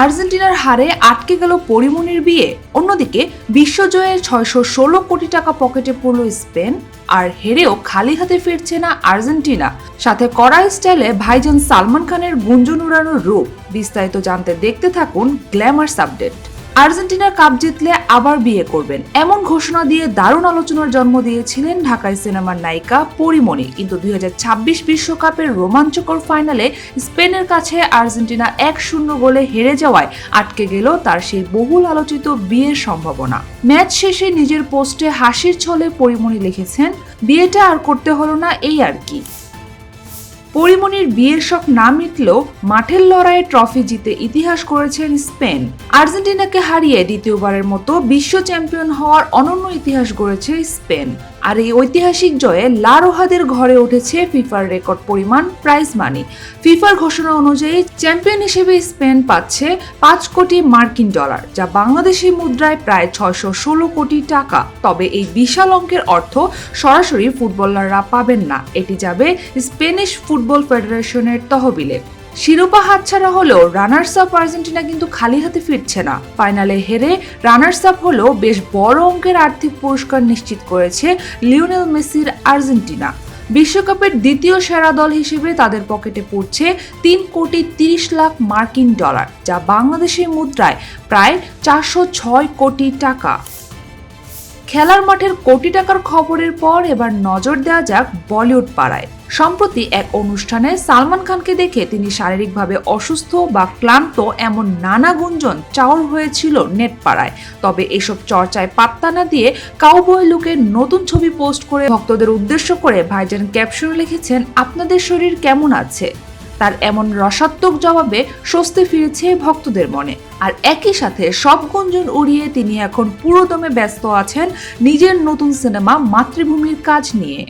আর্জেন্টিনার হারে আটকে গেল পরিমণির বিয়ে। অন্যদিকে বিশ্বজয়ে 616 কোটি টাকা পকেটে পড়ল স্পেন, আর হেরেও খালি হাতে ফিরছে না আর্জেন্টিনা। সাথে কড়া স্টাইলে ভাইজান সালমান খানের গুঞ্জন উড়ানোর রূপ। বিস্তারিত জানতে দেখতে থাকুন গ্ল্যামার্স আপডেট। আর্জেন্টিনার কাপ জিতলে আবার বিয়ে করবেন, এমন ঘোষণা দিয়ে দারুণ আলোচনার জন্ম দিয়েছিলেন ঢাকায় সিনেমার নায়িকা পরিমণি। কিন্তু 2026 বিশ্বকাপের রোমাঞ্চকর ফাইনালে স্পেনের কাছে আর্জেন্টিনা 1-0 গোলে হেরে যাওয়ায় আটকে গেল তার সেই বহুল আলোচিত বিয়ের সম্ভাবনা। ম্যাচ শেষে নিজের পোস্টে হাসির ছলে পরিমণি লিখেছেন, বিয়েটা আর করতে হলো না, এই আর কি। পরিমণির বিয়ের শখ না মিটলেও মাঠের লড়াইয়ে ট্রফি জিতে ইতিহাস করেছেন স্পেন। আর্জেন্টিনাকে হারিয়ে দ্বিতীয়বারের মতো বিশ্ব চ্যাম্পিয়ন হওয়ার অনন্য ইতিহাস গড়েছে স্পেন। আর এই ঐতিহাসিক জয়ে লা রোহাদের ঘরে উঠেছে ফিফার রেকর্ড পরিমাণ প্রাইজ মানি। ফিফার ঘোষণা অনুযায়ী চ্যাম্পিয়ন হিসেবে স্পেন পাচ্ছে 5 কোটি মার্কিন ডলার, যা বাংলাদেশি মুদ্রায় প্রায় 616 কোটি টাকা। তবে এই বিশাল অঙ্কের অর্থ সরাসরি ফুটবলাররা পাবেন না, এটি যাবে স্প্যানিশ ফুটবল ফেডারেশনের তহবিলে। শিরোপা হাতছাড়া হলেও রানার্স আপ আর্জেন্টিনা কিন্তু খালি হাতে ফিরছে না। ফাইনালে হেরে রানার্স আপ হলেও বেশ বড় অঙ্কের আর্থিক পুরস্কার নিশ্চিত করেছে লিওনেল মেসির আর্জেন্টিনা। বিশ্বকাপের দ্বিতীয় সেরা দল হিসেবে তাদের পকেটে পড়ছে 3 কোটি 30 লাখ মার্কিন ডলার, যা বাংলাদেশি মুদ্রায় প্রায় 406 কোটি টাকা। খেলার মাঠের কোটি টাকার খবরের পর এবার নজর দেওয়া যাক বলিউড পাড়ায়। সম্প্রতি এক অনুষ্ঠানে সালমান খানকে দেখে তিনি শারীরিকভাবে অসুস্থ বা ক্লান্ত এমন নানা গুঞ্জন চাউর হয়েছিল নেট পাড়ায়। তবে এসব চর্চায় পাত্তা না দিয়ে কাউবয় লুকের নতুন ছবি পোস্ট করে ভক্তদের উদ্দেশ্য করে ভাইজান ক্যাপশন লিখেছেন, আপনাদের শরীর কেমন আছে। তার এমন রসাত্মক জবাবে স্বস্তি ফিরেছে ভক্তদের মনে। আর একই সাথে সব গুঞ্জন উড়িয়ে তিনি এখন পুরোদমে ব্যস্ত আছেন নিজের নতুন সিনেমা মাতৃভূমির কাজ নিয়ে।